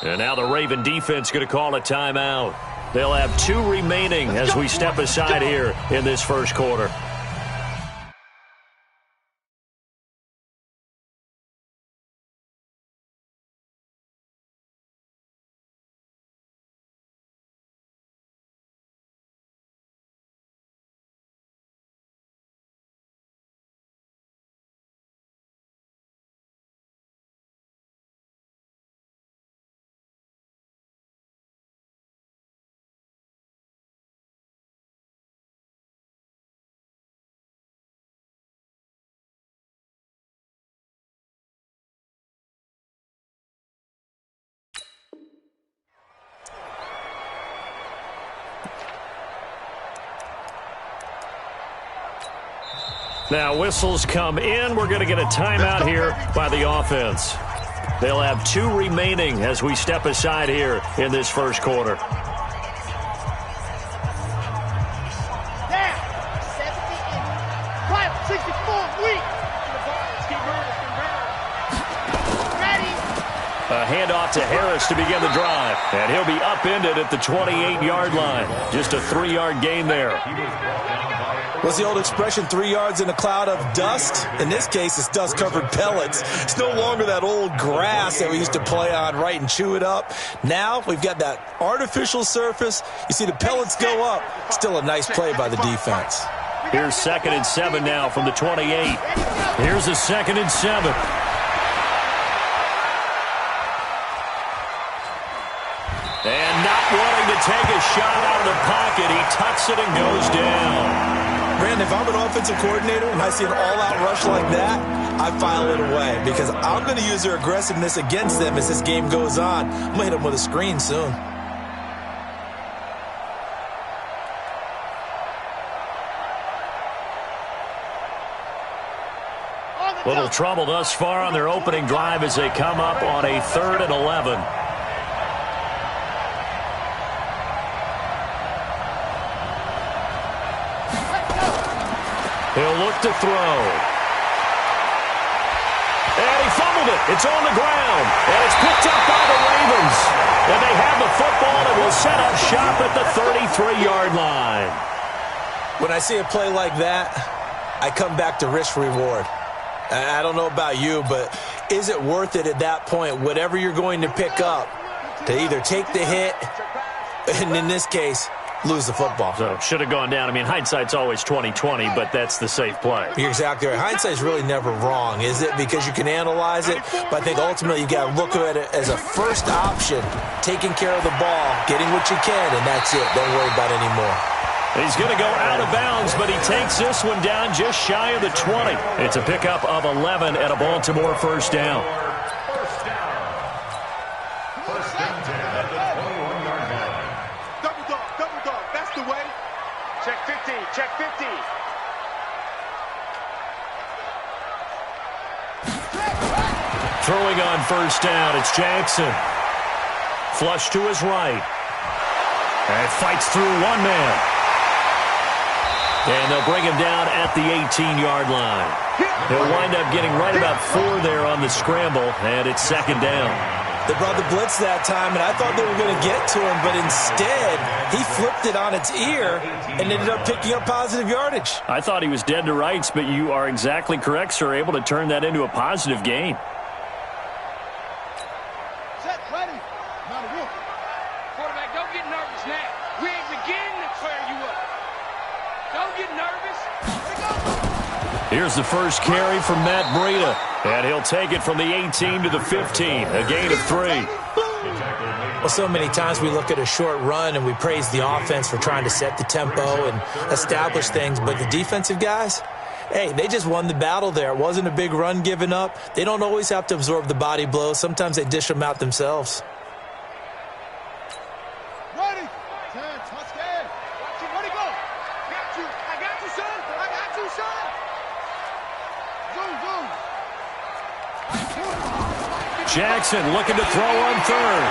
And now the Raven defense going to call a timeout. They'll have 2 remaining as we step aside here in this first quarter. Now whistles come in. We're going to get a timeout here by the offense. They'll have 2 remaining as we step aside here in this first quarter. A handoff to Harris to begin the drive. And he'll be upended at the 28-yard line. Just a 3-yard gain there. What's the old expression, 3 yards in a cloud of dust? In this case, it's dust-covered pellets. It's no longer that old grass that we used to play on, right, and chew it up. Now we've got that artificial surface. You see the pellets go up. Still a nice play by the defense. Here's 2nd and 7 now from the 28. Here's a 2nd and 7. And not wanting to take a shot out of the pocket, he tucks it and goes down. Brandon, if I'm an offensive coordinator and I see an all-out rush like that, I file it away because I'm going to use their aggressiveness against them as this game goes on. I'm going to hit them with a screen soon. Little trouble thus far on their opening drive as they come up on a 3rd and 11. He'll look to throw. And he fumbled it. It's on the ground. And it's picked up by the Ravens. And they have the football and will set up shop at the 33-yard line. When I see a play like that, I come back to risk-reward. I don't know about you, but is it worth it at that point, whatever you're going to pick up, to either take the hit, and in this case, lose the football? So should have gone down. I mean, hindsight's always 20/20, but that's the safe play. You're exactly right. Hindsight's really never wrong, is it? Because you can analyze it, but I think ultimately you got to look at it as a first option, taking care of the ball, getting what you can, and that's it. Don't worry about it anymore. He's going to go out of bounds, but he takes this one down just shy of the 20. It's a pickup of 11 and a Baltimore first down. Check 50. Throwing on first down, it's Jackson. Flush to his right. And fights through one man. And they'll bring him down at the 18-yard line. He'll wind up getting right about 4 there on the scramble, and it's 2nd down. They brought the blitz that time, and I thought they were going to get to him, but instead, he flipped it on its ear and ended up picking up positive yardage. I thought he was dead to rights, but you are exactly correct, sir, able to turn that into a positive gain. Set, ready. Not a rookie. Quarterback, don't get nervous now. We ain't beginning to clear you up. Don't get nervous. Here's the first carry from Matt Breida, and he'll take it from the 18 to the 15, a gain of 3. Well, so many times we look at a short run and we praise the offense for trying to set the tempo and establish things, but the defensive guys, hey, they just won the battle there. It wasn't a big run given up. They don't always have to absorb the body blows. Sometimes they dish them out themselves. Ready. 10, touchdown. Watch it. Where'd he go? Got you. I got you, son. I got you, son. Jackson looking to throw on 3rd.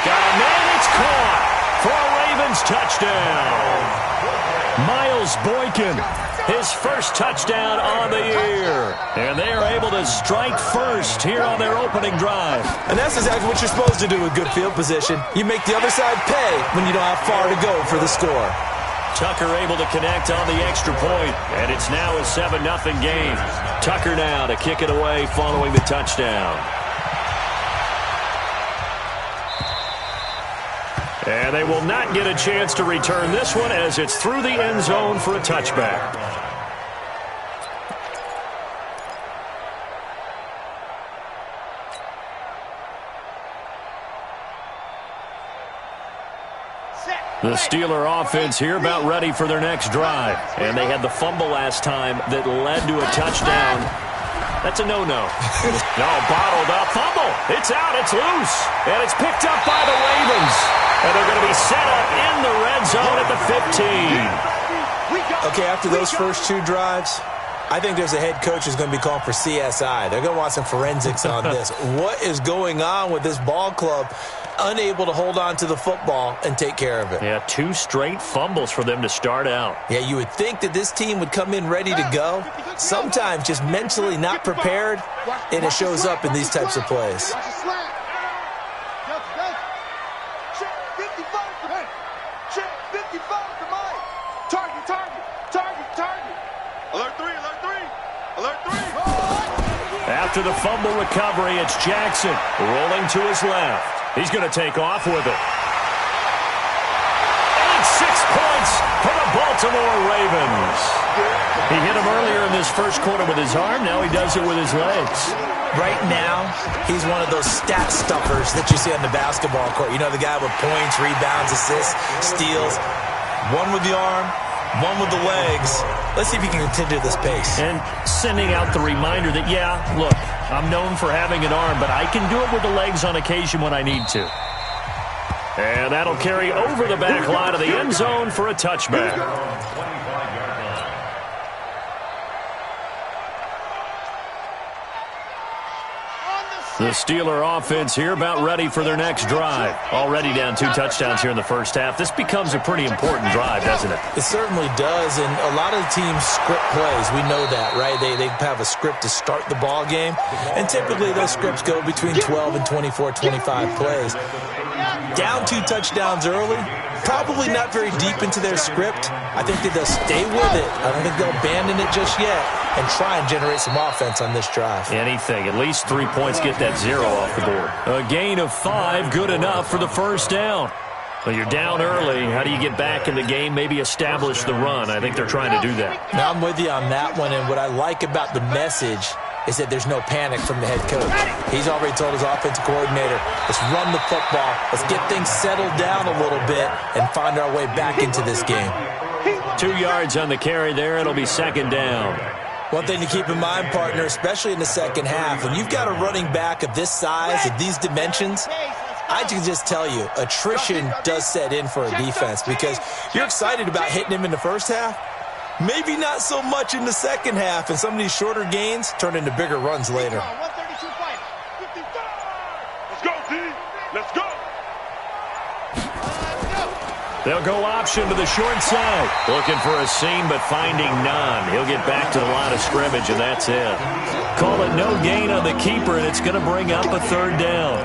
Got a man, it's caught. for a Ravens touchdown. Miles Boykin, his first touchdown on the year. And they are able to strike first here on their opening drive. And that's exactly what you're supposed to do with good field position. You make the other side pay when you don't have far to go for the score. Tucker able to connect on the extra point, and it's now a 7-0 game. Tucker now to kick it away following the touchdown. And they will not get a chance to return this one as it's through the end zone for a touchback. The Steeler offense here about ready for their next drive. And they had the fumble last time that led to a touchdown. That's a no-no. No, bottled up. Fumble. It's out. It's loose. And it's picked up by the Ravens. And they're going to be set up in the red zone at the 15. Okay, after those first two drives, I think there's a head coach who's going to be calling for CSI. They're going to want some forensics on this. What is going on with this ball club? Unable to hold on to the football and take care of it. Yeah, 2 straight fumbles for them to start out. Yeah, you would think that this team would come in ready to go. Sometimes just mentally not prepared, and it shows up in these types of plays. After the fumble recovery, it's Jackson rolling to his left. He's going to take off with it. 6 points for the Baltimore Ravens. He hit him earlier in this first quarter with his arm. Now he does it with his legs. Right now, he's one of those stat stuffers that you see on the basketball court. You know, the guy with points, rebounds, assists, steals. One with the arm, one with the legs. Let's see if he can continue this pace. And sending out the reminder that, yeah, look, I'm known for having an arm, but I can do it with the legs on occasion when I need to. And that'll carry over the back line of the end zone for a touchback. The Steeler offense here about ready for their next drive. Already down 2 touchdowns here in the first half. This becomes a pretty important drive, doesn't it? It certainly does, and a lot of the teams script plays. We know that, right? They have a script to start the ball game, and typically those scripts go between 12 and 24, 25 plays. Down 2 touchdowns early, probably not very deep into their script. I think that they'll stay with it. I don't think they'll abandon it just yet and try and generate some offense on this drive. Anything. At least 3 points, get that 0 off the board. A gain of 5, good enough for the first down. Well, you're down early. How do you get back in the game, maybe establish the run? I think they're trying to do that. Now, I'm with you on that one, and what I like about the message is that there's no panic from the head coach. He's already told his offensive coordinator, let's run the football, let's get things settled down a little bit and find our way back into this game. 2 yards on the carry there. It'll be second down. One thing to keep in mind, partner, especially in the second half, when you've got a running back of this size, of these dimensions, I can just tell you, attrition does set in for a defense because you're excited about hitting him in the first half. Maybe not so much in the second half, and some of these shorter gains turn into bigger runs later. Let's go, D. Let's go. They'll go option to the short side. Looking for a seam, but finding none. He'll get back to the line of scrimmage, and that's it. Call it no gain on the keeper, and it's going to bring up a third down.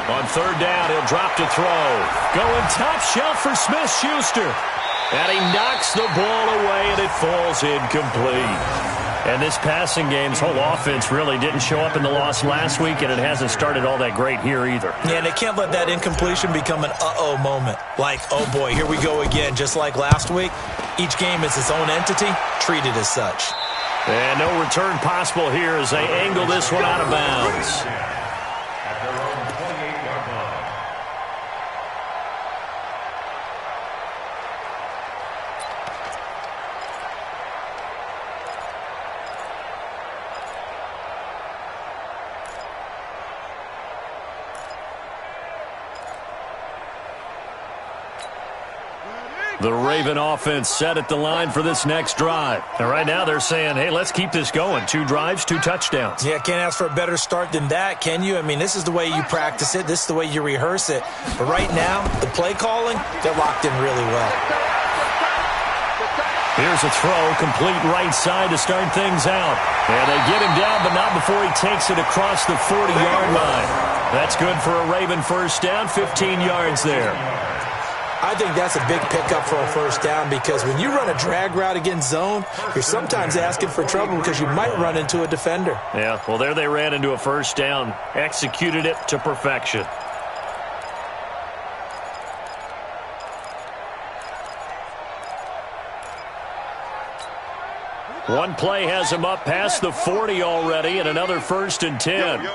On third down, he'll drop to throw. Going top shelf for Smith-Schuster. And he knocks the ball away, and it falls incomplete. And this passing game's whole offense really didn't show up in the loss last week, and it hasn't started all that great here either. Yeah, and they can't let that incompletion become an uh-oh moment. Like, oh boy, here we go again. Just like last week, each game is its own entity, treated as such. And no return possible here as they angle this one out of bounds. The Raven offense set at the line for this next drive. And right now they're saying, hey, let's keep this going. 2 drives, 2 touchdowns. Yeah, can't ask for a better start than that, can you? I mean, this is the way you practice it. This is the way you rehearse it. But right now, the play calling, they're locked in really well. Here's a throw, complete right side to start things out. And they get him down, but not before he takes it across the 40-yard line. That's good for a Raven first down, 15 yards there. I think that's a big pickup for a first down because when you run a drag route against zone, you're sometimes asking for trouble because you might run into a defender. Yeah, well, there they ran into a first down, executed it to perfection. One play has him up past the 40 already, and another 1st and 10.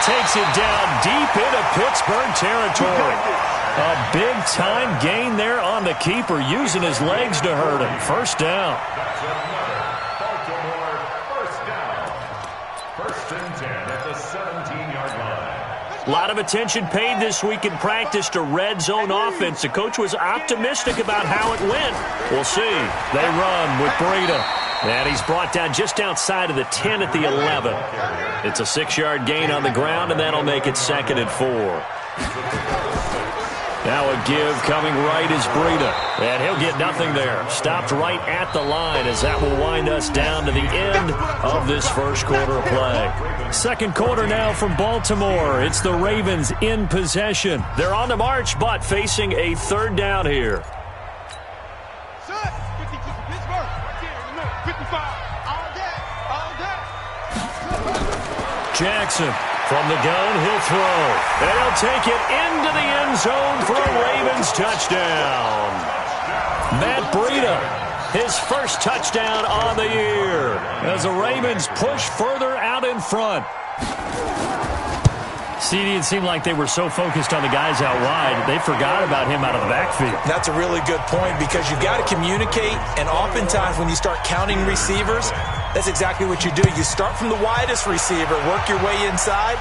Takes it down deep into Pittsburgh territory. A big-time gain there on the keeper, using his legs to hurt him. First down. First and 10 at the 17-yard line. A lot of attention paid this week in practice to red zone offense. The coach was optimistic about how it went. We'll see. They run with Breida. And he's brought down just outside of the 10 at the 11. It's a 6-yard gain on the ground, and that'll make it 2nd and 4. Now a give coming right is Breida. And he'll get nothing there. Stopped right at the line as that will wind us down to the end of this first quarter of play. Second quarter now from Baltimore. It's the Ravens in possession. They're on the march, but facing a 3rd down here. Jackson from the gun, he'll throw. And he'll take it into the end zone for a Ravens touchdown. Matt Breida, his first touchdown on the year as the Ravens push further out in front. CD, it seemed like they were so focused on the guys out wide, they forgot about him out of the backfield. That's a really good point because you've got to communicate, and oftentimes when you start counting receivers, that's exactly what you do. You start from the widest receiver, work your way inside.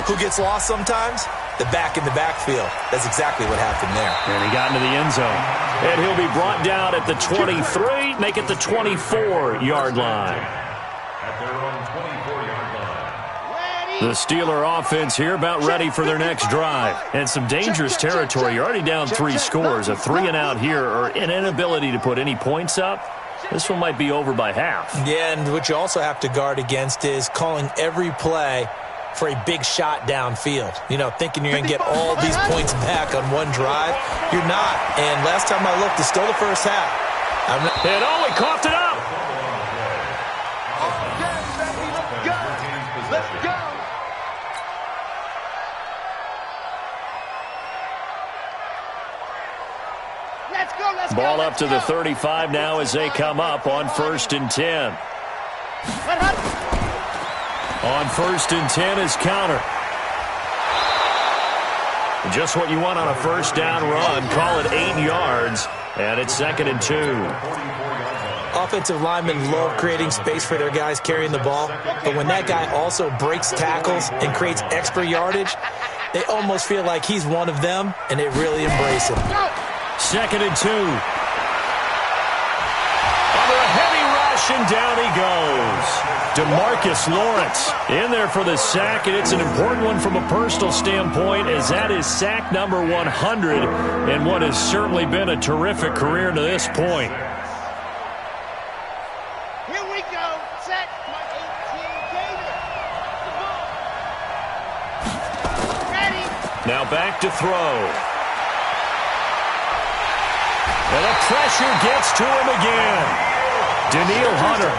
Who gets lost sometimes? The back in the backfield. That's exactly what happened there. And he got into the end zone. And he'll be brought down at the 23, make it the 24-yard line. At their own 24-yard line. The Steeler offense here about ready for their next drive. And some dangerous territory. You're already down 3 scores. A 3-and-out here or an inability to put any points up. This one might be over by half. Yeah, and what you also have to guard against is calling every play for a big shot downfield. You know, thinking you're going to get all these points back on one drive. You're not. And last time I looked, it's still the first half. And oh, he coughed it up. Let's go. Ball up to the 35 now as they come up on 1st and 10. On 1st and 10 is counter. Just what you want on a first down run. Call it 8 yards. And it's 2nd and 2. Offensive linemen love creating space for their guys carrying the ball. But when that guy also breaks tackles and creates extra yardage, they almost feel like he's one of them, and they really embrace him. 2nd and 2. Under a heavy rush, and down he goes. DeMarcus Lawrence in there for the sack, and it's an important one from a personal standpoint as that is sack number 100 in what has certainly been a terrific career to this point. Here we go. Sack my 18 Gator. Ready. Now back to throw. And the pressure gets to him again. Daniil Hunter,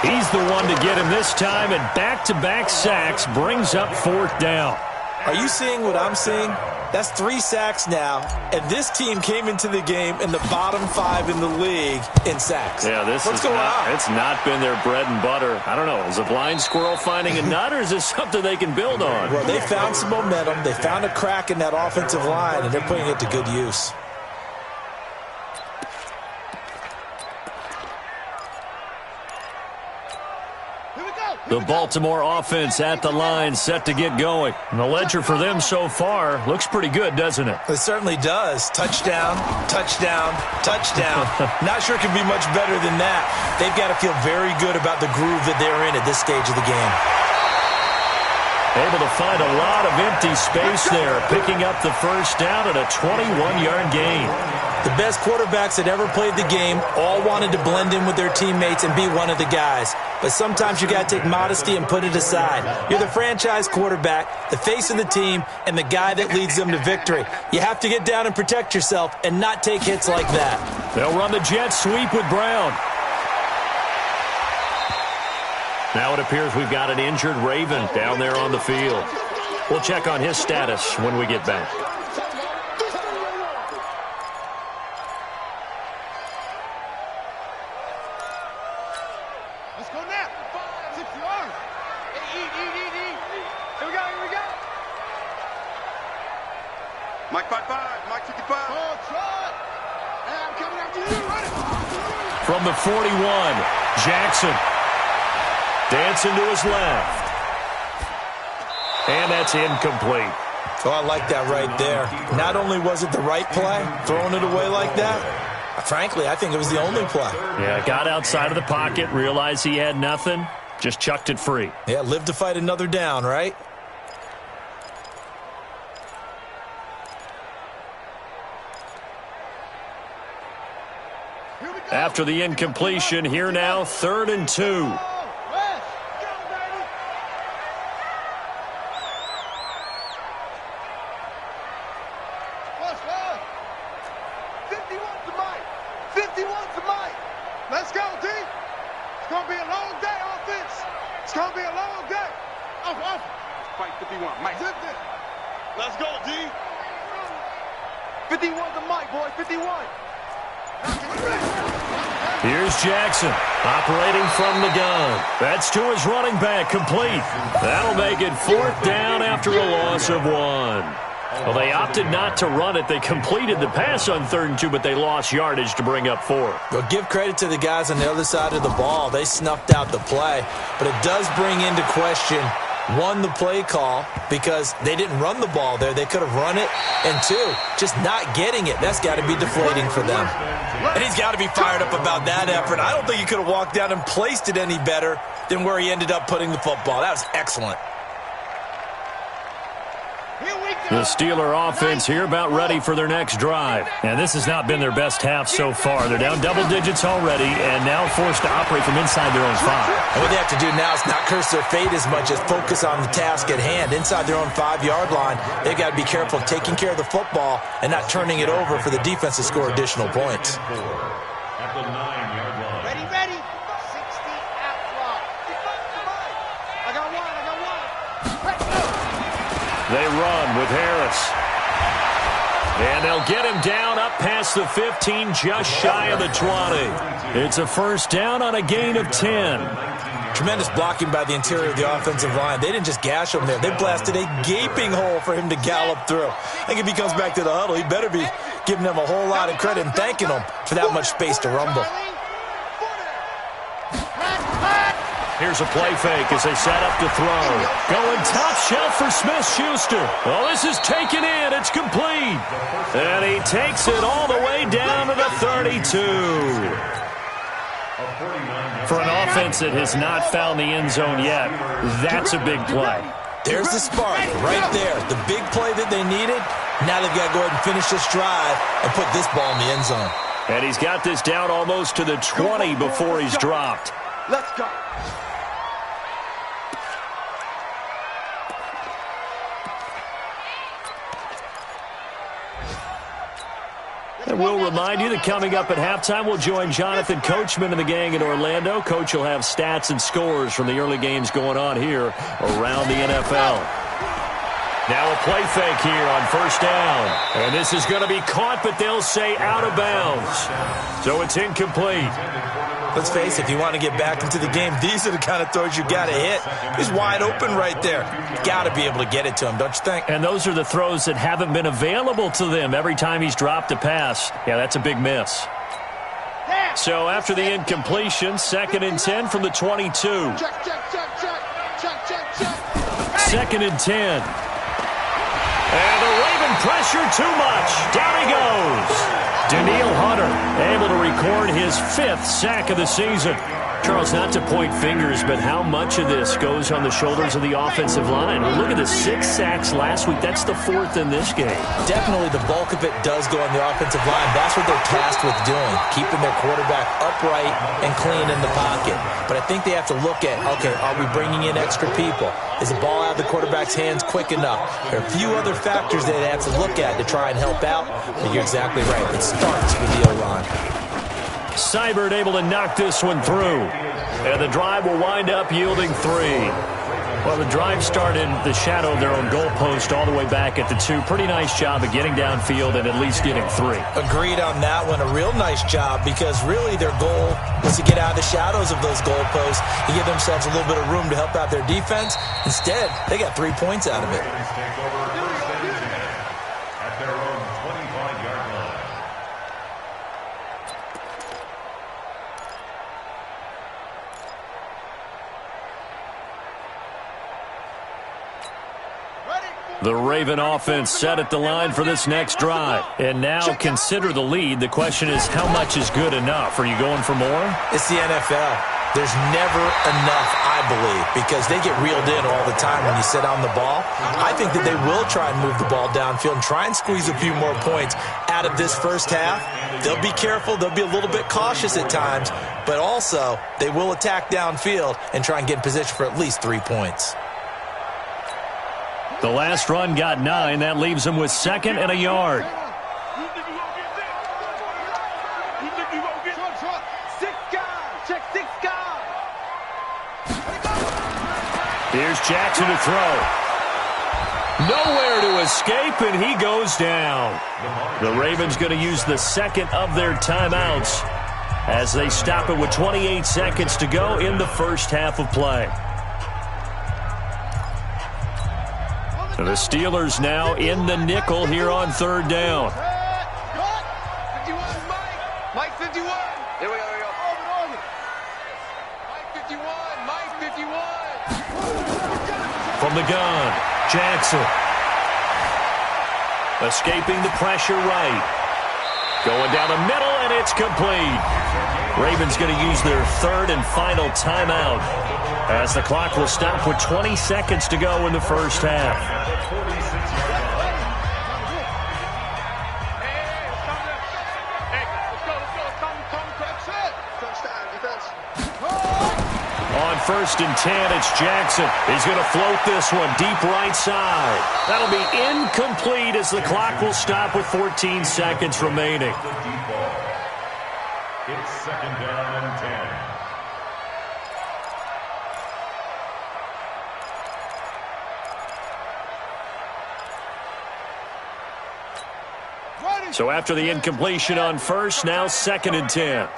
he's the one to get him this time, and back-to-back sacks brings up 4th down. Are you seeing what I'm seeing? That's 3 sacks now, and this team came into the game in the bottom 5 in the league in sacks. Yeah, What's going on? It's not been their bread and butter. I don't know. Is a blind squirrel finding a nut, or is this something they can build on? Well, they found some momentum. They found a crack in that offensive line, and they're putting it to good use. The The Baltimore offense at the line, set to get going. And the ledger for them so far looks pretty good, doesn't it? It certainly does. Touchdown, touchdown, touchdown. Not sure it can be much better than that. They've got to feel very good about the groove that they're in at this stage of the game. Able to find a lot of empty space there, picking up the first down at a 21-yard gain. The best quarterbacks that ever played the game all wanted to blend in with their teammates and be one of the guys. But sometimes you got to take modesty and put it aside. You're the franchise quarterback, the face of the team, and the guy that leads them to victory. You have to get down and protect yourself and not take hits like that. They'll run the jet sweep with Brown. Now it appears we've got an injured Raven down there on the field. We'll check on his status when we get back. Let's go now. 6 yards. Hey, eat. Here we go. Mike 5-5, Mike 55. Oh, try. Hey, I'm coming after you. Run it. From the 41, Jackson. Dancing to his left. And that's incomplete. Oh, I like that right there. Not only was it the right play, throwing it away like that, frankly, I think it was the only play. Yeah, got outside of the pocket, realized he had nothing, just chucked it free. Yeah, live to fight another down, right? After the incompletion, here now, 3rd and 2. Let's go, D. It's going to be a long day, offense. It's going to be a long day. Off. Fight 51, Mike. Let's go, D. 51 to Mike, boy. 51. Here's Jackson, operating from the gun. That's to his running back, complete. That'll make it 4th down after a loss of 1. Well, they opted not to run it. They completed the pass on 3rd and 2, but they lost yardage to bring up 4. Well, give credit to the guys on the other side of the ball. They snuffed out the play. But it does bring into question, 1, the play call, because they didn't run the ball there. They could have run it. And 2, just not getting it. That's got to be deflating for them. And he's got to be fired up about that effort. I don't think he could have walked down and placed it any better than where he ended up putting the football. That was excellent. The Steeler offense here about ready for their next drive. And this has not been their best half so far. They're down double digits already and now forced to operate from inside their own 5. And what they have to do now is not curse their fate as much as focus on the task at hand. Inside their own 5-yard line, they've got to be careful of taking care of the football and not turning it over for the defense to score additional points. At the 9-yard line. Ready. 60 out block. I got one. They run with Harris. And they'll get him down up past the 15, just shy of the 20. It's a 1st down on a gain of 10. Tremendous blocking by the interior of the offensive line. They didn't just gash him there. They blasted a gaping hole for him to gallop through. I think if he comes back to the huddle, he better be giving them a whole lot of credit and thanking them for that much space to rumble. Here's a play fake as they set up to throw. Going top shelf for Smith-Schuster. Oh, this is taken in. It's complete. And he takes it all the way down to the 32. For an offense that has not found the end zone yet, that's a big play. There's the spark right there. The big play that they needed. Now they've got to go ahead and finish this drive and put this ball in the end zone. And he's got this down almost to the 20 before he's dropped. Let's go. And we'll remind you that coming up at halftime, we'll join Jonathan Coachman and the gang in Orlando. Coach will have stats and scores from the early games going on here around the NFL. Now a play fake here on 1st down. And this is going to be caught, but they'll say out of bounds. So it's incomplete. Let's face it, if you want to get back into the game, these are the kind of throws you got to hit. He's wide open right there. Got to be able to get it to him, don't you think? And those are the throws that haven't been available to them every time he's dropped a pass. Yeah, that's a big miss. So after the incompletion, 2nd and 10 from the 22. Check. 2nd and 10. And the Raven pressure too much. Down he goes. Daniil Hunter able to record his 5th sack of the season. Charles, not to point fingers, but how much of this goes on the shoulders of the offensive line? Well, look at the 6 sacks last week. That's the 4th in this game. Definitely the bulk of it does go on the offensive line. That's what they're tasked with doing, keeping their quarterback upright and clean in the pocket. But I think they have to look at, okay, are we bringing in extra people? Is the ball out of the quarterback's hands quick enough? There are a few other factors that they have to look at to try and help out, but you're exactly right. It starts with the O-line. Seibert able to knock this one through. And the drive will wind up yielding 3. Well, the drive started the shadow of their own goalpost all the way back at the 2. Pretty nice job of getting downfield and at least getting 3. Agreed on that one. A real nice job because really their goal was to get out of the shadows of those goalposts and give themselves a little bit of room to help out their defense. Instead, they got 3 points out of it. At their own 25-yard line. The Raven offense set at the line for this next drive. And now consider the lead. The question is, how much is good enough? Are you going for more? It's the NFL. There's never enough, I believe, because they get reeled in all the time when you sit on the ball. I think that they will try and move the ball downfield and try and squeeze a few more points out of this first half. They'll be careful. They'll be a little bit cautious at times, but also they will attack downfield and try and get in position for at least 3 points. The last run got 9. That leaves them with 2nd and a yard. Here's Jackson to throw. Nowhere to escape, and he goes down. The Ravens going to use the 2nd of their timeouts as they stop it with 28 seconds to go in the first half of play. The Steelers now in the nickel here on 3rd down. 51, Mike 51. Here we go. Mike 51. From the gun, Jackson. Escaping the pressure right. Going down the middle, and it's complete. Ravens going to use their 3rd and final timeout as the clock will stop with 20 seconds to go in the first half. On 1st and 10, it's Jackson. He's going to float this one deep right side. That'll be incomplete as the clock will stop with 14 seconds remaining. It's 2nd down and 10. So after the incompletion on 1st, now 2nd and 10.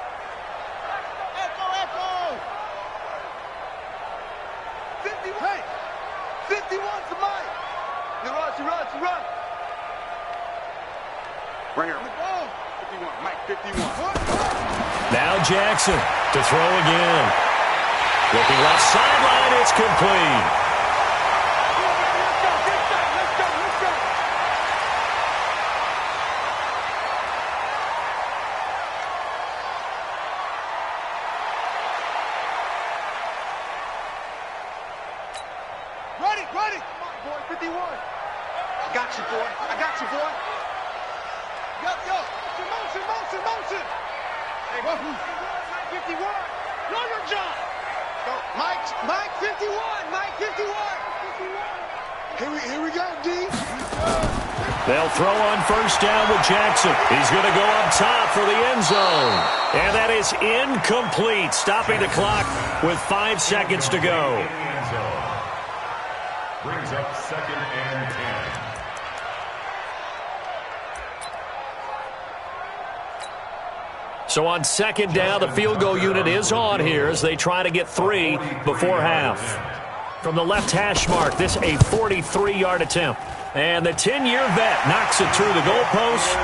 Now Jackson to throw again. Looking left sideline, it's complete. Ready. Come on, boy, 51. I got you, boy. Yo. Motion. Hey, Mike 51. Know your job. Go, Mike 51. Here we go, D. They'll throw on 1st down with Jackson. He's going to go up top for the end zone. And that is incomplete, stopping the clock with 5 seconds to go. Brings up 2nd and 10. So on 2nd down, the field goal unit is on here as they try to get 3 before half. From the left hash mark, this a 43-yard attempt. And the 10-year vet knocks it through the goalpost,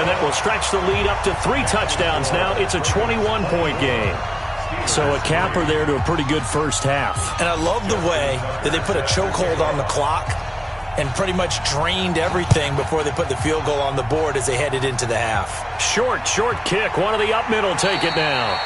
and that will stretch the lead up to 3 touchdowns now. It's a 21-point game. So a capper there to a pretty good first half. And I love the way that they put a chokehold on the clock and pretty much drained everything before they put the field goal on the board as they headed into the half. Short kick. One of the up middle take it now.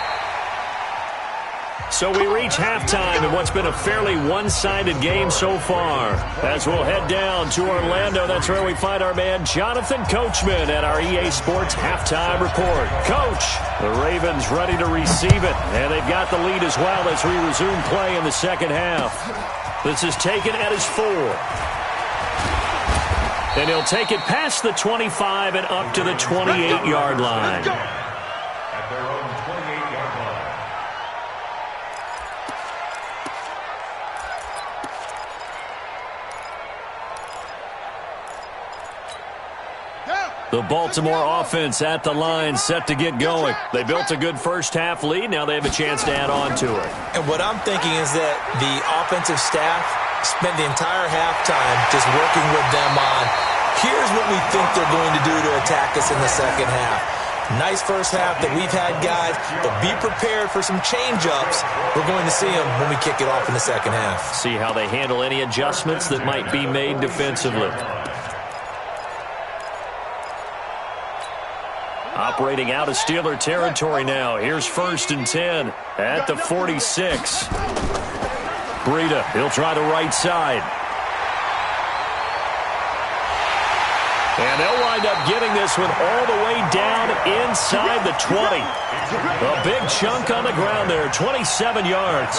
So we reach halftime in what's been a fairly one-sided game so far. As we'll head down to Orlando, that's where we find our man Jonathan Coachman at our EA Sports Halftime Report. Coach, the Ravens ready to receive it, and they've got the lead as well as we resume play in the second half. This is taken at his 4. And he'll take it past the 25 and up to the 28-yard line. At their own 28-yard line. The Baltimore offense at the line, set to get going. They built a good first-half lead. Now they have a chance to add on to it. And what I'm thinking is that the offensive staff spent the entire halftime just working with them on, here's what we think they're going to do to attack us in the second half. Nice first half that we've had, guys, but be prepared for some change-ups. We're going to see them when we kick it off in the second half. See how they handle any adjustments that might be made defensively. Operating out of Steeler territory now. Here's 1st and 10 at the 46. Breida, he'll try the right side. And they'll wind up getting this one all the way down inside the 20. A big chunk on the ground there, 27 yards.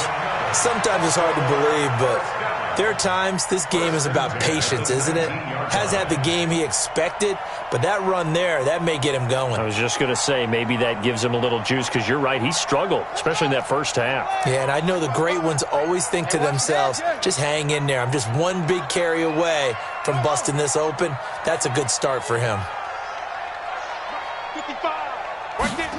Sometimes it's hard to believe, but there are times this game is about patience, isn't it? Has had the game he expected, but that run there, that may get him going. I was just going to say, maybe that gives him a little juice, because you're right, he struggled, especially in that first half. Yeah, and I know the great ones always think to themselves, just hang in there. I'm just one big carry away from busting this open. That's a good start for him. 55. Right there.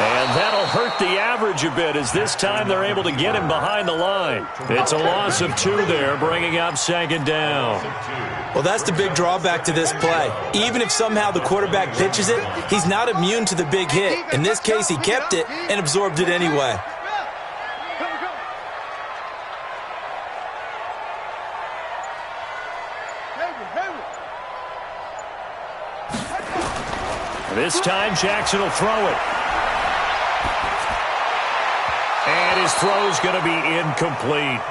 And that'll hurt the average a bit, as this time they're able to get him behind the line. It's a loss of 2 there, bringing up 2nd down. Well, that's the big drawback to this play. Even if somehow the quarterback pitches it, he's not immune to the big hit. In this case, he kept it and absorbed it anyway. This time, Jackson will throw it. And his throw's going to be incomplete.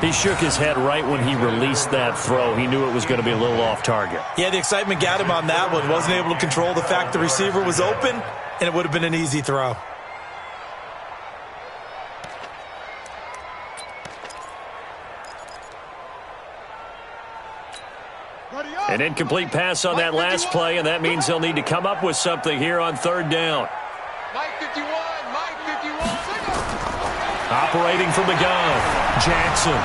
He shook his head right when he released that throw. He knew it was going to be a little off target. Yeah, the excitement got him on that one. Wasn't able to control the fact the receiver was open, and it would have been an easy throw. An incomplete pass on that last play, and that means they'll need to come up with something here on 3rd down. Mike 51, Mike 51. Operating from the gun, Jackson.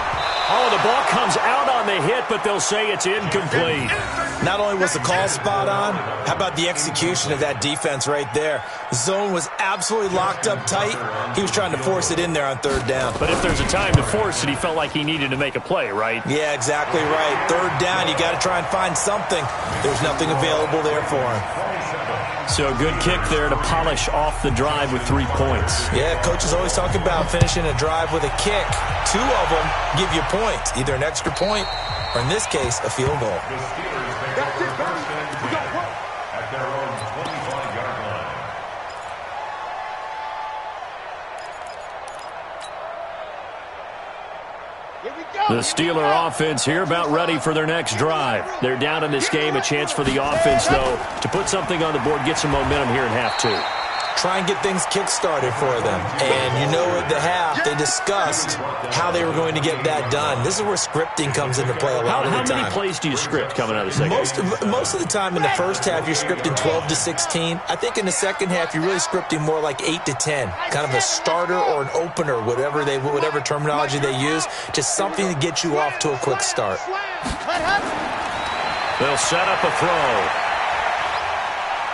Oh, the ball comes out on the hit, but they'll say it's incomplete. Not only was the call spot on, how about the execution of that defense right there? The zone was absolutely locked up tight. He was trying to force it in there on 3rd down. But if there's a time to force it, he felt like he needed to make a play, right? Yeah, exactly right. 3rd down, you got to try and find something. There's nothing available there for him. So a good kick there to polish off the drive with 3 points. Yeah, coach is always talking about finishing a drive with a kick. 2 of them give you points, either an extra point or, in this case, a field goal. The Steelers take over 1st and 10 at their own 25-yard line. The Steeler offense here about ready for their next drive. They're down in this game. A chance for the offense, though, to put something on the board, get some momentum here in half 2. Try and get things kick-started for them. And you know at the half, they discussed how they were going to get that done. This is where scripting comes into play a lot of the time. How many plays do you script coming out of the second half? Most of the time in the first half, you're scripting 12 to 16. I think in the second half, you're really scripting more like 8 to 10. Kind of a starter or an opener, whatever terminology they use. Just something to get you off to a quick start. They'll set up a throw.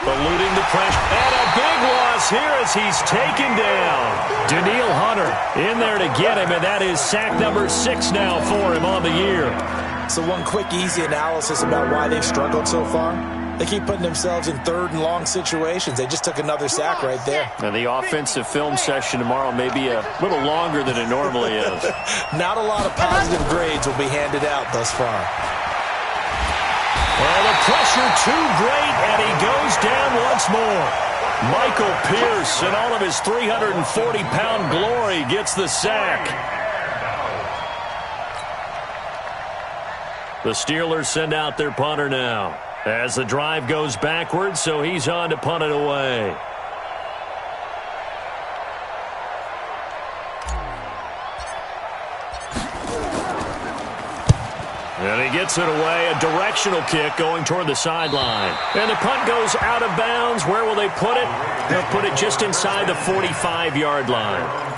Eluding the pressure. And a big loss here as he's taken down. Danielle Hunter in there to get him, and that is sack number 6 now for him on the year. So one quick, easy analysis about why they've struggled so far. They keep putting themselves in third and long situations. They just took another sack right there. And the offensive film session tomorrow may be a little longer than it normally is. Not a lot of positive grades will be handed out thus far. Well, the pressure too great, and he goes down once more. Michael Pierce, in all of his 340-pound glory, gets the sack. The Steelers send out their punter now as the drive goes backwards, so he's on to punt it away. And he gets it away, a directional kick going toward the sideline. And the punt goes out of bounds. Where will they put it? They'll put it just inside the 45-yard line.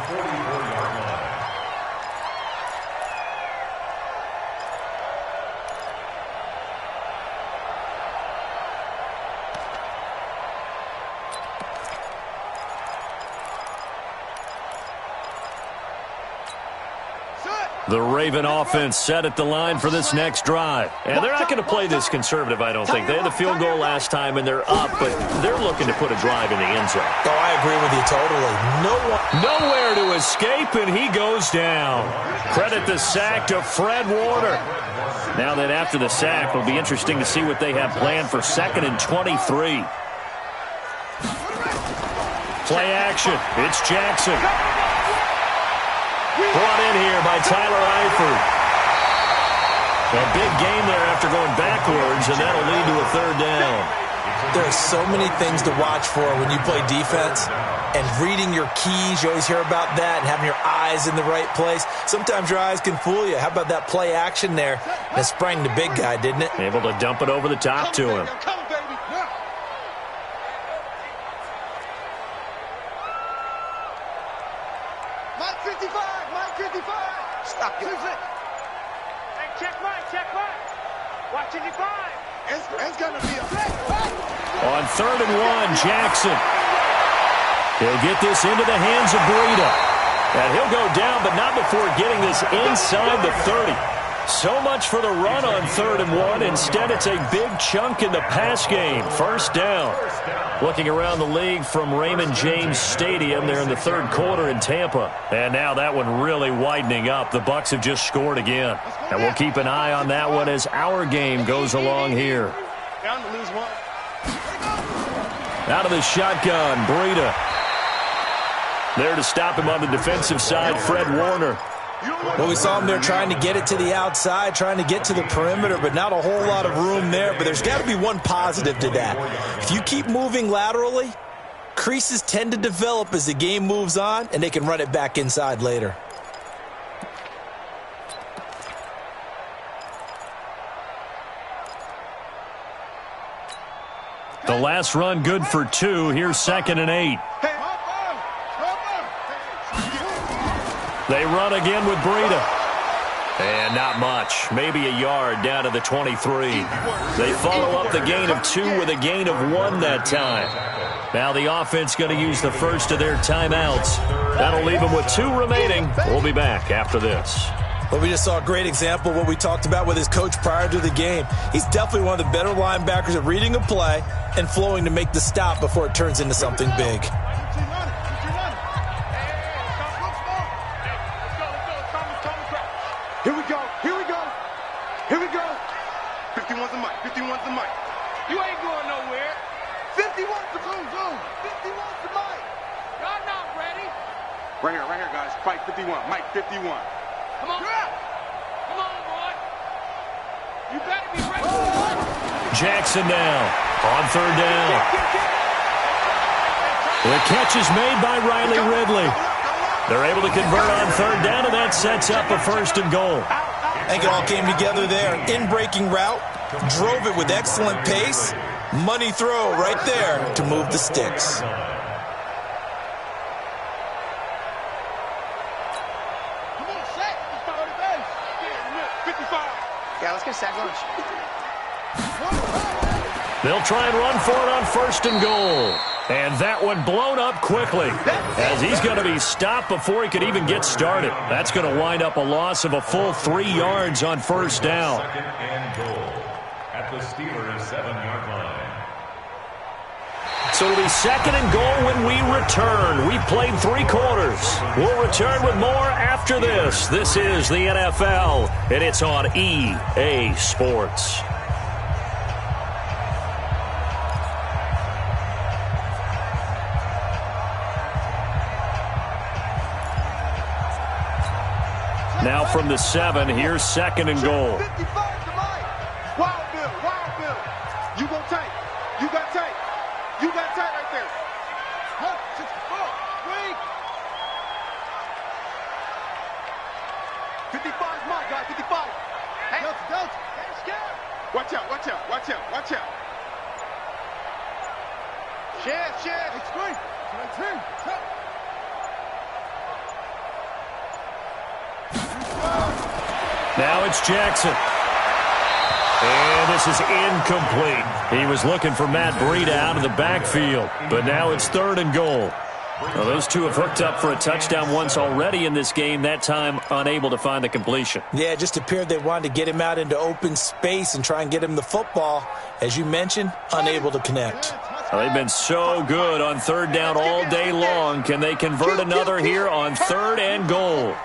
The Raven offense set at the line for this next drive. And they're not going to play this conservative, I don't think. They had the field goal last time, and they're up, but they're looking to put a drive in the end zone. Oh, I agree with you totally. Nowhere to escape, and he goes down. Credit the sack to Fred Warner. Now that after the sack, it'll be interesting to see what they have planned for 2nd and 23. Play action. It's Jackson. Brought in here by Tyler Eifert. A big gain there after going backwards, and that'll lead to a 3rd down. There are so many things to watch for when you play defense. And reading your keys, you always hear about that, and having your eyes in the right place. Sometimes your eyes can fool you. How about that play action there? That sprang the big guy, didn't it? Able to dump it over the top to him. On 3rd and 1, Jackson. He'll get this into the hands of Breida. And he'll go down, but not before getting this inside the 30. So much for the run on 3rd and 1. Instead, it's a big chunk in the pass game. 1st down. Looking around the league from Raymond James Stadium there in the 3rd quarter in Tampa. And now that one really widening up. The Bucs have just scored again. And we'll keep an eye on that one as our game goes along here. Down to lose one. Out of the shotgun, Breida. There to stop him on the defensive side, Fred Warner. Well, we saw him there trying to get it to the outside, trying to get to the perimeter, but not a whole lot of room there. But there's got to be one positive to that. If you keep moving laterally, creases tend to develop as the game moves on, and they can run it back inside later. The last run good for 2. Here's 2nd and 8. They run again with Breida. And not much. Maybe a yard down to the 23. They follow up the gain of 2 with a gain of 1 that time. Now the offense going to use the first of their timeouts. That'll leave them with 2 remaining. We'll be back after this. Well, we just saw a great example of what we talked about with his coach prior to the game. He's definitely one of the better linebackers at reading a play and flowing to make the stop before it turns into something big. Here we go. Here we go. Here we go. 51's the mic. 51's the mic. You ain't going nowhere. 51's the boom, boom. 51's the mic. Y'all not ready. Right here, guys. Fight 51. Mike 51. Come on. Come on, boy. You better be ready. Jackson now on 3rd down. The catch is made by Riley Ridley. They're able to convert on 3rd down, and that sets up a 1st and goal. I think it all came together there. In-breaking route, drove it with excellent pace. Money throw right there to move the sticks. Yeah, let's get sack lunch. They'll try and run for it on 1st and goal. And that one blown up quickly as he's going to be stopped before he could even get started. That's going to wind up a loss of a full 3 yards on 1st down. 2nd and goal at the Steelers' 7-yard line. So it'll be second and goal when we return. We've played 3 quarters. We'll return with more after this. This is the NFL, and it's on EA Sports. Now from the 7, here's second and goal. 55 to Mike. Wild Bill. You go tight. You got tight. You got tight right there. 64. Wait. 55 is Mike, guys. 55. Hey. Don't. Watch out. Share. It's great. 19. Now it's Jackson. And this is incomplete. He was looking for Matt Breida out of the backfield. But now it's third and goal. Well, those two have hooked up for a touchdown once already in this game, that time unable to find the completion. Yeah, it just appeared they wanted to get him out into open space and try and get him the football. As you mentioned, unable to connect. Well, they've been so good on third down all day long. Can they convert another here on third and goal?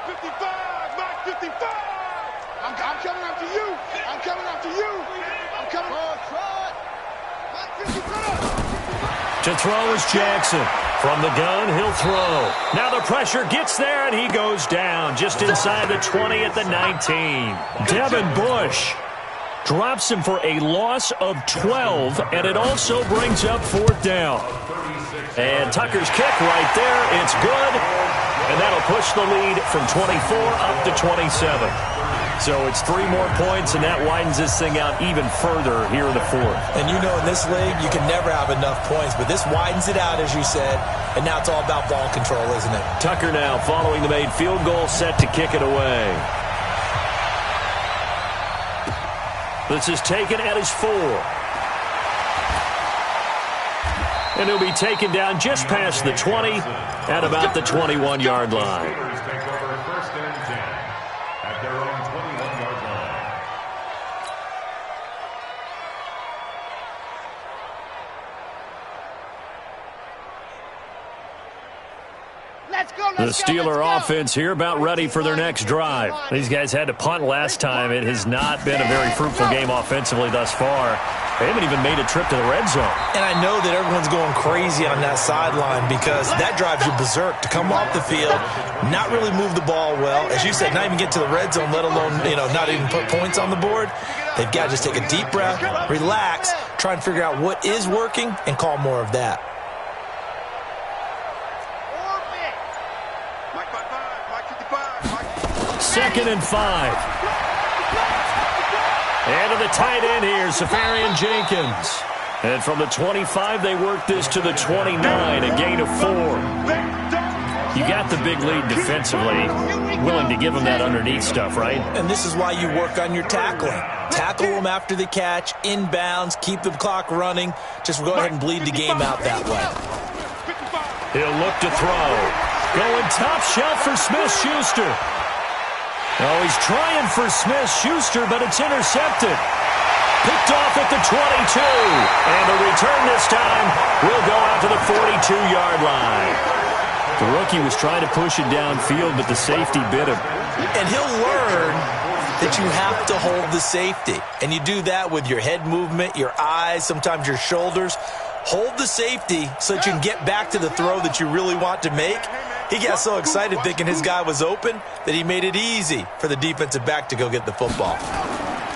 55, Mike, 55. I'm coming after you. I'm coming. To throw is Jackson. From the gun, he'll throw. Now the pressure gets there, and he goes down just inside the 20 at the 19. Devin Bush drops him for a loss of 12, and it also brings up fourth down. And Tucker's kick right there. It's good, and that'll push the lead from 24 up to 27. So it's 3 more points, and that widens this thing out even further here in the fourth. And you know in this league, you can never have enough points, but this widens it out, as you said, and now it's all about ball control, isn't it? Tucker now following the made field goal, set to kick it away. This is taken at his 4. And he'll be taken down just past the 20 at about the 21-yard line. The Steeler offense here about ready for their next drive. These guys had to punt last time. It has not been a very fruitful game offensively thus far. They haven't even made a trip to the red zone. And I know that everyone's going crazy on that sideline because that drives you berserk to come off the field, not really move the ball well. As you said, not even get to the red zone, let alone, not even put points on the board. They've got to just take a deep breath, relax, try and figure out what is working and call more of that. Second and 5. And to the tight end here, Safarian Jenkins. And from the 25, they work this to the 29, a gain of 4. You got the big lead defensively. Willing to give them that underneath stuff, right? And this is why you work on your tackling. Tackle them after the catch, inbounds, keep the clock running. Just go ahead and bleed the game out that way. He'll look to throw. Going top shelf for Smith-Schuster. Oh, he's trying for Smith-Schuster, but it's intercepted. Picked off at the 22. And the return this time will go out to the 42-yard line. The rookie was trying to push it downfield, but the safety bit him. And he'll learn that you have to hold the safety. And you do that with your head movement, your eyes, sometimes your shoulders. Hold the safety so that you can get back to the throw that you really want to make. He got so excited thinking his guy was open that he made it easy for the defensive back to go get the football.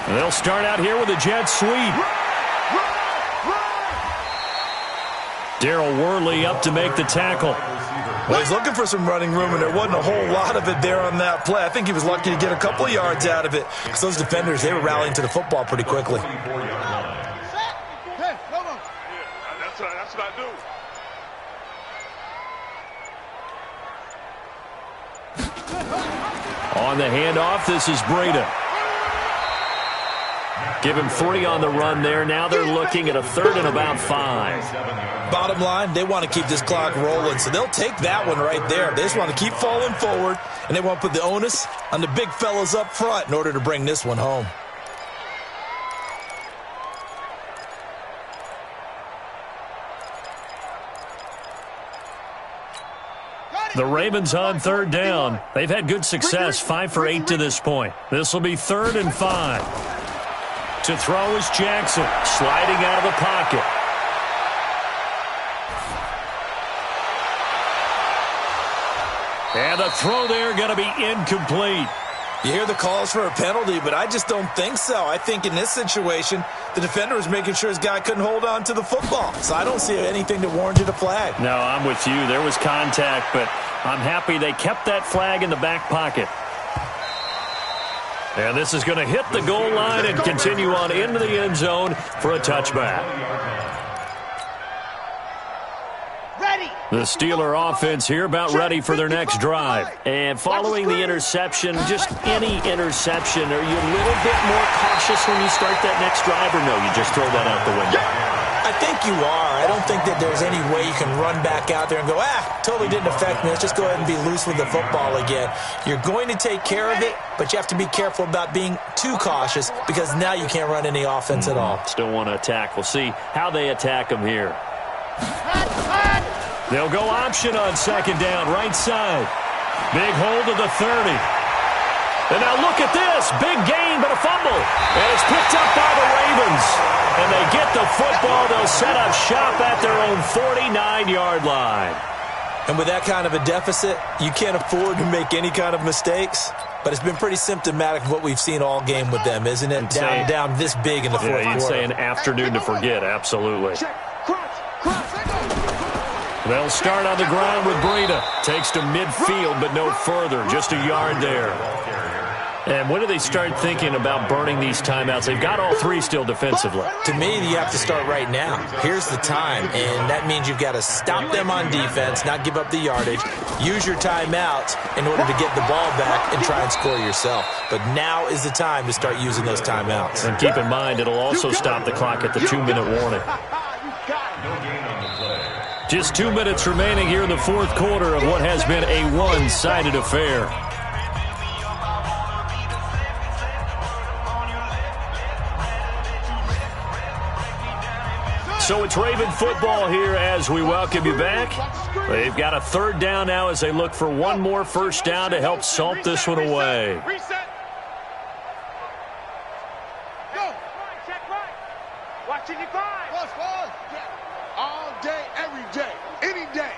And they'll start out here with a jet sweep. Darryl Worley up to make the tackle. Well, he's looking for some running room, and there wasn't a whole lot of it there on that play. I think he was lucky to get a couple of yards out of it because those defenders, they were rallying to the football pretty quickly. That's what I do. On the handoff, this is Breida. Give him 3 on the run there. Now they're looking at a 3rd and about 5. Bottom line, they want to keep this clock rolling, so they'll take that one right there. They just want to keep falling forward, and they want to put the onus on the big fellas up front in order to bring this one home. The Ravens on third down. They've had good success, 5 for 8 to this point. This will be 3rd and 5. To throw is Jackson, sliding out of the pocket. And the throw there going to be incomplete. You hear the calls for a penalty, but I just don't think so. I think in this situation, the defender was making sure his guy couldn't hold on to the football. So I don't see anything that warranted a flag. No, I'm with you. There was contact, but I'm happy they kept that flag in the back pocket. And this is going to hit the goal line and continue on into the end zone for a touchback. The Steeler offense here about ready for their next drive. And following the interception, just any interception, are you a little bit more cautious when you start that next drive, or no, you just throw that out the window? I think you are. I don't think that there's any way you can run back out there and go, totally didn't affect me. Let's just go ahead and be loose with the football again. You're going to take care of it, but you have to be careful about being too cautious because now you can't run any offense at all. Still want to attack. We'll see how they attack them here. They'll go option on second down, right side. Big hold of the 30. And now look at this. Big gain, but a fumble. And it's picked up by the Ravens. And they get the football. They'll set up shop at their own 49-yard line. And with that kind of a deficit, you can't afford to make any kind of mistakes. But it's been pretty symptomatic of what we've seen all game with them, isn't it? Down this big in the fourth quarter. You'd say an afternoon to forget, absolutely. They'll start on the ground with Breida. Takes to midfield, but no further. Just a yard there. And when do they start thinking about burning these timeouts? They've got all three still defensively. To me, you have to start right now. Here's the time, and that means you've got to stop them on defense, not give up the yardage, use your timeouts in order to get the ball back and try and score yourself. But now is the time to start using those timeouts. And keep in mind, it'll also stop the clock at the 2-minute warning. Just 2 minutes remaining here in the fourth quarter of what has been a one-sided affair. So it's Raven football here as we welcome you back. They've got a third down now as they look for one more first down to help salt this one away. Reset. Go. Check right. Watching your five. All day, every day, any day.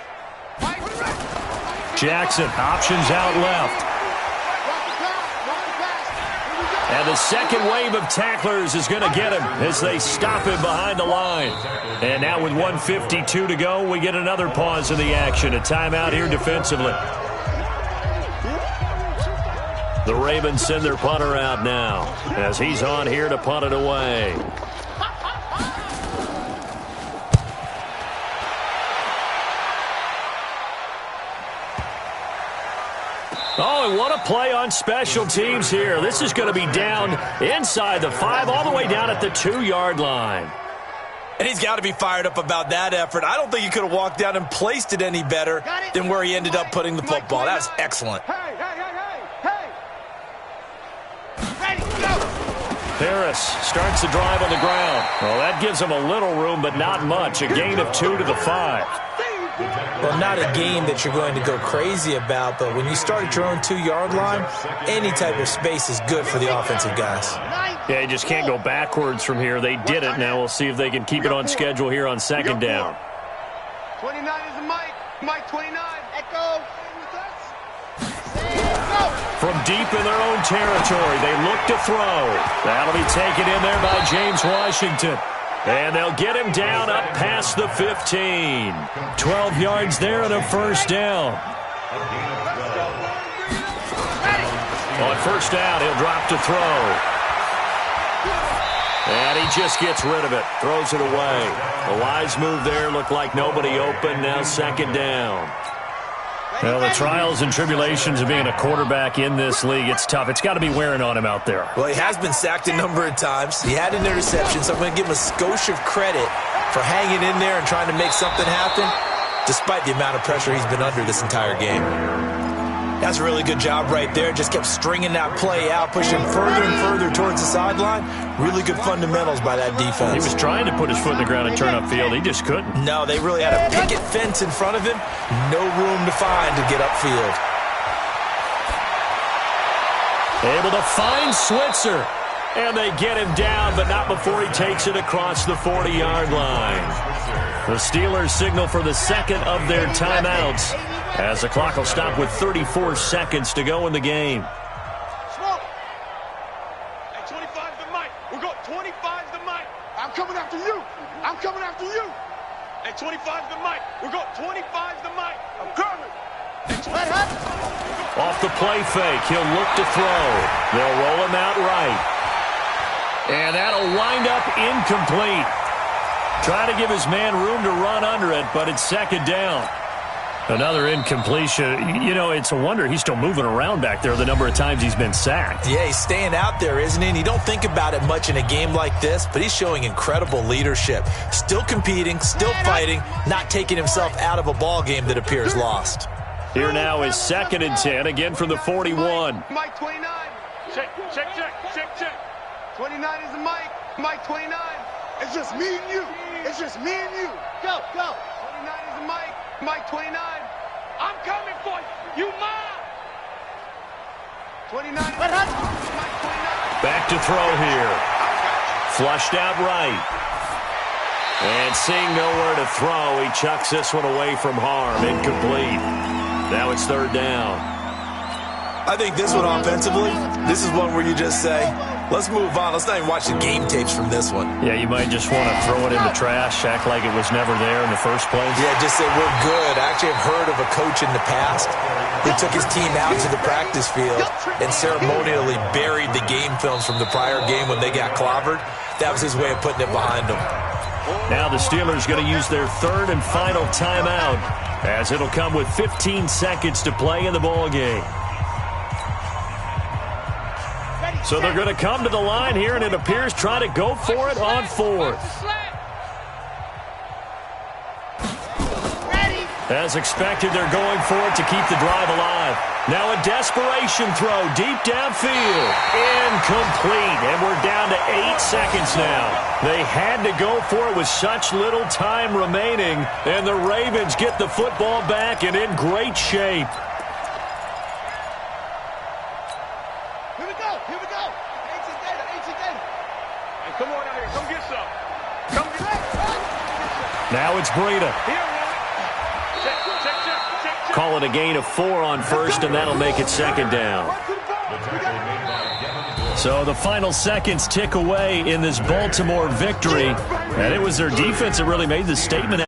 Jackson, options out left. And the second wave of tacklers is going to get him as they stop him behind the line. And now with 1:52 to go, we get another pause in the action. A timeout here defensively. The Ravens send their punter out now as he's on here to punt it away. Oh, and what a play on special teams here. This is going to be down inside the 5, all the way down at the 2-yard line. And he's got to be fired up about that effort. I don't think he could have walked down and placed it any better than where he ended up putting the football. That was excellent. Hey. Ready, go. Harris starts the drive on the ground. Well, that gives him a little room, but not much. A gain of 2 to the 5. Well, not a game that you're going to go crazy about, but when you start at your own 2-yard line, any type of space is good for the offensive guys. Yeah, you just can't go backwards from here. They did it. Now we'll see if they can keep it on schedule here on second down. 29 is the mic. Mike 29. Echo. From deep in their own territory, they look to throw. That'll be taken in there by James Washington. And they'll get him down up past the 15. 12 yards there and a first down. On first down, he'll drop to throw. And he just gets rid of it, throws it away. A wise move there, looked like nobody open, now second down. Well, the trials and tribulations of being a quarterback in this league, it's tough. It's got to be wearing on him out there. Well, he has been sacked a number of times. He had an interception, so I'm going to give him a skosh of credit for hanging in there and trying to make something happen, despite the amount of pressure he's been under this entire game. That's a really good job right there. Just kept stringing that play out, pushing further and further towards the sideline. Really good fundamentals by that defense. He was trying to put his foot in the ground and turn upfield. He just couldn't. No, they really had a picket fence in front of him. No room to find to get upfield. Able to find Switzer. And they get him down, but not before he takes it across the 40-yard line. The Steelers signal for the second of their timeouts, as the clock will stop with 34 seconds to go in the game. Smoke. Hey, 25's the mic. We're going 25's the mic. I'm coming after you. I'm coming after you. Hey, 25's the mic. We're going 25's the mic. I'm coming. Off the play fake, he'll look to throw. They'll roll him out right. And that'll wind up incomplete. Trying to give his man room to run under it, but it's second down. Another incompletion. You know, it's a wonder he's still moving around back there the number of times he's been sacked. Yeah, he's staying out there, isn't he? And you don't think about it much in a game like this, but he's showing incredible leadership. Still competing, still fighting, not taking himself out of a ball game that appears lost. Here now is 2nd and 10, again from the 41. Mike 29. Check. 29 is the mic. Mike 29. It's just me and you. It's just me and you. Go. 29 is the mic. Mike 29. I'm coming for you. You mine. 29 is the mic. Mike 29. Back to throw here. Flushed out right. And seeing nowhere to throw, he chucks this one away from harm. Incomplete. Now it's 3rd down. I think this one offensively, this is one where you just say, let's move on. Let's not even watch the game tapes from this one. Yeah, you might just want to throw it in the trash, act like it was never there in the first place. Yeah, just say we're good. I actually have heard of a coach in the past who took his team out to the practice field and ceremonially buried the game films from the prior game when they got clobbered. That was his way of putting it behind them. Now the Steelers going to use their 3rd and final timeout, as it'll come with 15 seconds to play in the ball game. So they're going to come to the line here, and it appears trying to go for it on 4th. As expected, they're going for it to keep the drive alive. Now a desperation throw deep downfield. Incomplete, and we're down to 8 seconds now. They had to go for it with such little time remaining, and the Ravens get the football back and in great shape. Here we go. Ancient data. Hey, come on out here. Come get some. Come get some. Now it's Breida. Check. Call it a gain of 4 on 1st, and that'll make it 2nd down. So the final seconds tick away in this Baltimore victory, and it was their defense that really made the statement.